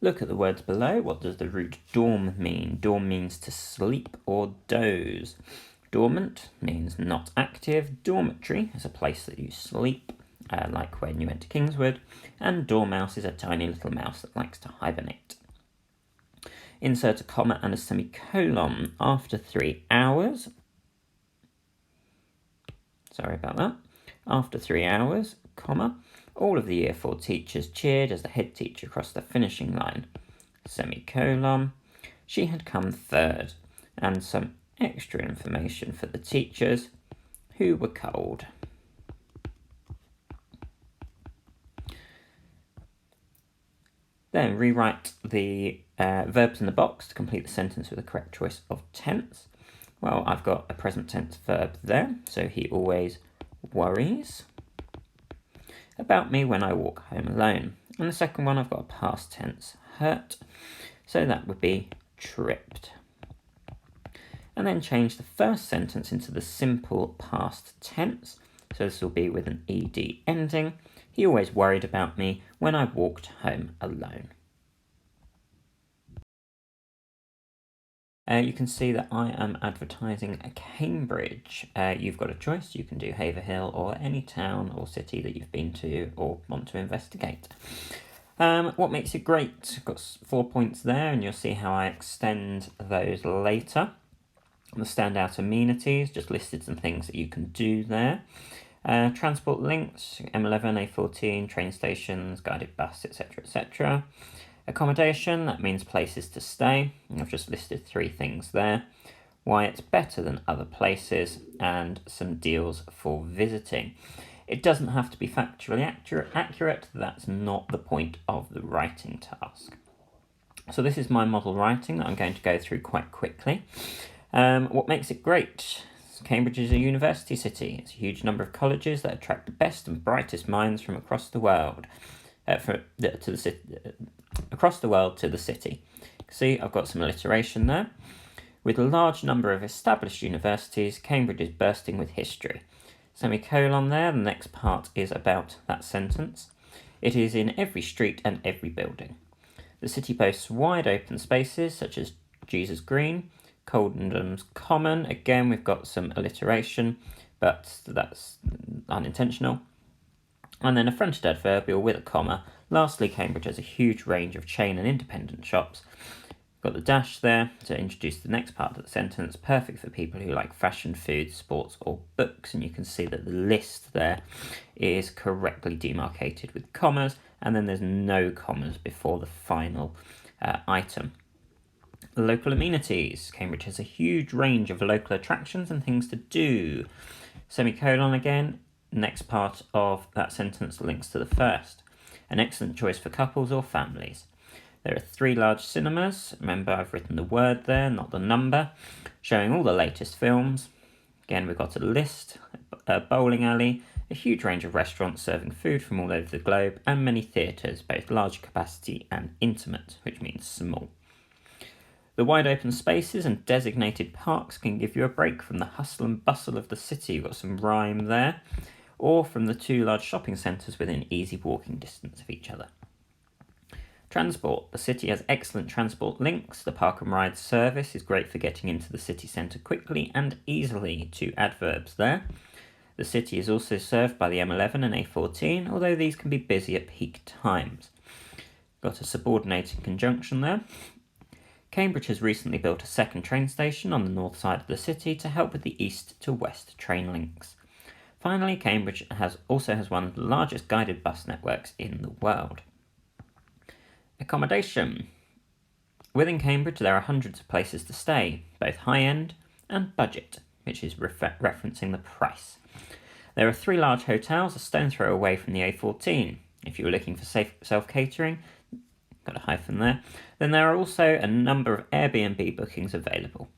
Look at the words below. What does the root dorm mean? Dorm means to sleep or doze. Dormant means not active. Dormitory is a place that you sleep, like when you went to Kingswood. And dormouse is a tiny little mouse that likes to hibernate. Insert a comma and a semicolon after 3 hours. Sorry about that. After 3 hours, comma. All of the Year 4 teachers cheered as the head teacher crossed the finishing line. Semicolon. She had come third. And some extra information for the teachers who were cold. Then rewrite the verbs in the box to complete the sentence with the correct choice of tense. Well, I've got a present tense verb there, so he always worries about me when I walk home alone. And the second one, I've got a past tense, hurt, so that would be tripped. And then change the first sentence into the simple past tense, so this will be with an ed ending. He always worried about me when I walked home alone. You can see that I am advertising Cambridge. You've got a choice. You can do Haverhill or any town or city that you've been to or want to investigate. What makes it great? I've got 4 points there, and you'll see how I extend those later. The standout amenities, just listed some things that you can do there. Transport links, M11, A14, train stations, guided bus, etc, etc. Accommodation, that means places to stay. I've just listed 3 things there. Why it's better than other places, and some deals for visiting. It doesn't have to be factually accurate. That's not the point of the writing task. So this is my model writing that I'm going to go through quite quickly. What makes it great? Cambridge is a university city. It's a huge number of colleges that attract the best and brightest minds from across the world to the city. See, I've got some alliteration there. With a large number of established universities, Cambridge is bursting with history. Semicolon there, the next part is about that sentence. It is in every street and every building. The city boasts wide open spaces such as Jesus Green, Coldham's Common. Again, we've got some alliteration, but that's unintentional. And then a fronted adverbial with a comma. Lastly, Cambridge has a huge range of chain and independent shops. Got the dash there to introduce the next part of the sentence, perfect for people who like fashion, food, sports or books. And you can see that the list there is correctly demarcated with commas, and then there's no commas before the final item. Local amenities. Cambridge has a huge range of local attractions and things to do. Semicolon again. Next part of that sentence links to the first. An excellent choice for couples or families. There are 3 large cinemas. Remember, I've written the word there, not the number, showing all the latest films. Again, we've got a list, a bowling alley, a huge range of restaurants serving food from all over the globe, and many theatres, both large capacity and intimate, which means small. The wide open spaces and designated parks can give you a break from the hustle and bustle of the city. You've got some rhyme there. Or from the 2 large shopping centres within easy walking distance of each other. Transport. The city has excellent transport links. The Park and Ride service is great for getting into the city centre quickly and easily. 2 adverbs there. The city is also served by the M11 and A14, although these can be busy at peak times. Got a subordinated conjunction there. Cambridge has recently built a second train station on the north side of the city to help with the east to west train links. Finally, Cambridge also has one of the largest guided bus networks in the world. Accommodation. Within Cambridge, there are hundreds of places to stay, both high-end and budget, which is referencing the price. There are 3 large hotels a stone's throw away from the A14. If you were looking for self-catering, got a hyphen there, then there are also a number of Airbnb bookings available.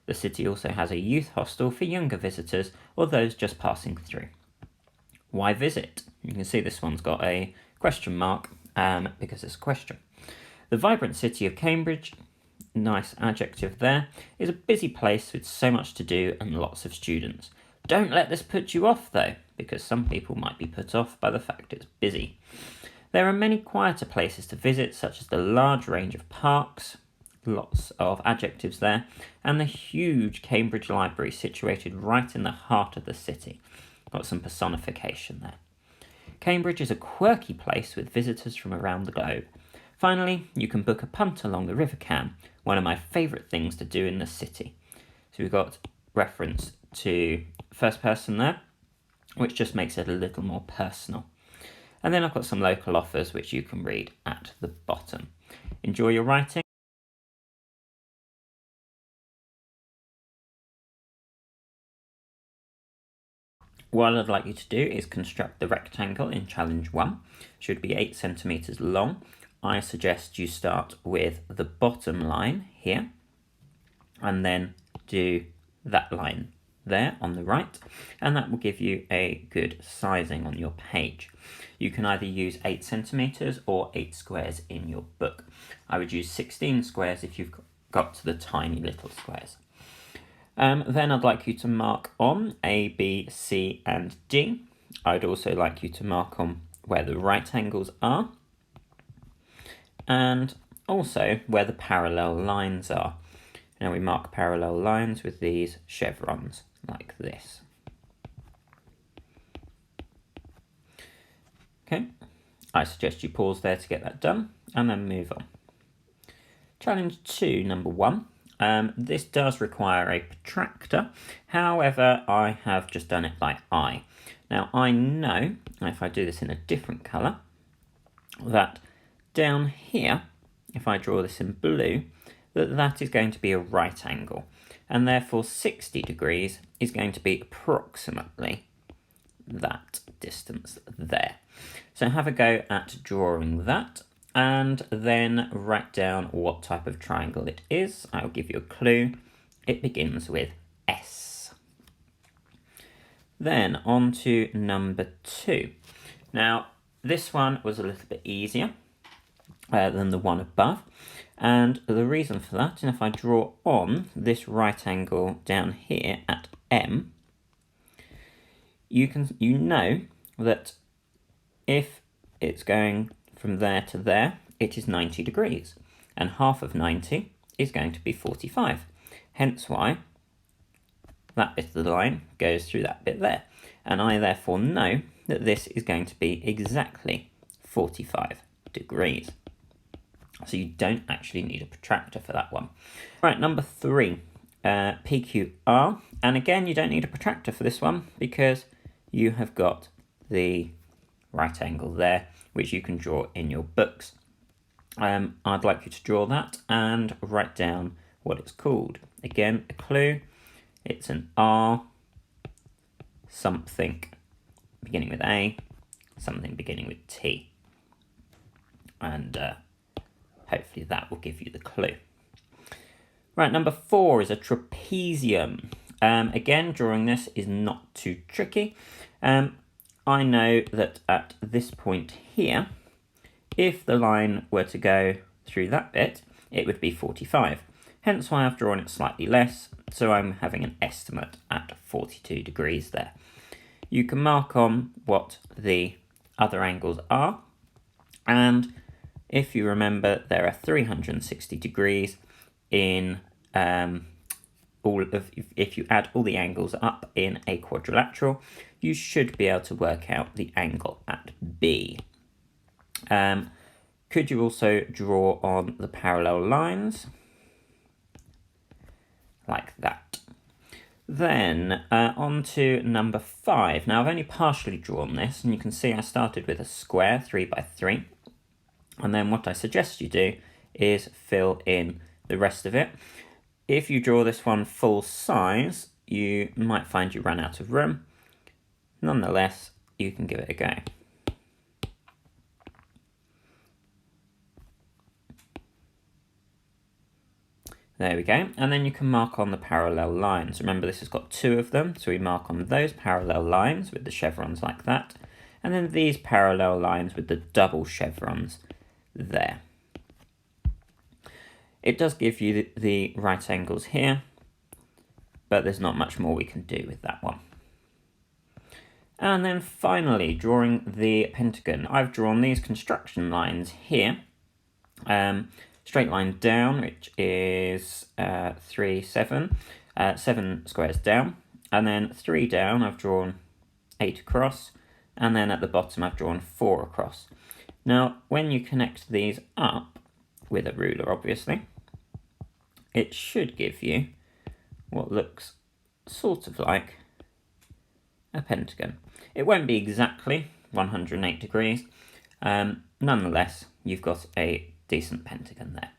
The city also has a youth hostel for younger visitors or those just passing through. Why visit? You can see this one's got a question mark because it's a question. The vibrant city of Cambridge, nice adjective there, is a busy place with so much to do and lots of students. Don't let this put you off though, because some people might be put off by the fact it's busy. There are many quieter places to visit, such as the large range of parks, lots of adjectives there, and the huge Cambridge Library situated right in the heart of the city. Got some personification there. Cambridge is a quirky place with visitors from around the globe. Finally, you can book a punt along the River Cam, one of my favourite things to do in the city. So we've got reference to first person there, which just makes it a little more personal. And then I've got some local offers which you can read at the bottom. Enjoy your writing. What I'd like you to do is construct the rectangle in challenge 1. Should be 8 centimetres long. I suggest you start with the bottom line here and then do that line there on the right, and that will give you a good sizing on your page. You can either use 8 centimetres or 8 squares in your book. I would use 16 squares if you've got to the tiny little squares. Then I'd like you to mark on A, B, C and D. I'd also like you to mark on where the right angles are and also where the parallel lines are. Now we mark parallel lines with these chevrons like this. Okay, I suggest you pause there to get that done and then move on. Challenge 2, number 1. This does require a protractor, however I have just done it by eye. Now I know, if I do this in a different colour, that down here, if I draw this in blue, that is going to be a right angle, and therefore 60 degrees is going to be approximately that distance there. So have a go at drawing that and then write down what type of triangle it is. I'll give you a clue. It begins with S. Then on to number 2. Now this one was a little bit easier than the one above, and the reason for that, and if I draw on this right angle down here at M, you know that if it's going from there to there, it is 90 degrees, and half of 90 is going to be 45. Hence why that bit of the line goes through that bit there, and I therefore know that this is going to be exactly 45 degrees. So you don't actually need a protractor for that one. Right, number 3, PQR. And again, you don't need a protractor for this one because you have got the right angle there, which you can draw in your books. I'd like you to draw that and write down what it's called. Again, a clue. It's an R, something beginning with A, something beginning with T. And hopefully that will give you the clue. Right, number 4 is a trapezium. Again, drawing this is not too tricky. I know that at this point here, if the line were to go through that bit, it would be 45. Hence why I've drawn it slightly less, so I'm having an estimate at 42 degrees there. You can mark on what the other angles are, and if you remember, there are 360 degrees in if you add all the angles up in a quadrilateral, you should be able to work out the angle at B. Could you also draw on the parallel lines? Like that. Then on to number 5. Now I've only partially drawn this, and you can see I started with a square 3 by 3. And then what I suggest you do is fill in the rest of it. If you draw this one full size, you might find you run out of room. Nonetheless, you can give it a go. There we go. And then you can mark on the parallel lines. Remember, this has got 2 of them, so we mark on those parallel lines with the chevrons like that. And then these parallel lines with the double chevrons there. It does give you the right angles here, but there's not much more we can do with that one. And then finally, drawing the pentagon. I've drawn these construction lines here. Straight line down, which is 3, 7. 7 squares down. And then 3 down, I've drawn 8 across. And then at the bottom, I've drawn 4 across. Now, when you connect these up, with a ruler obviously, it should give you what looks sort of like a pentagon. It won't be exactly 108 degrees. Nonetheless, you've got a decent pentagon there.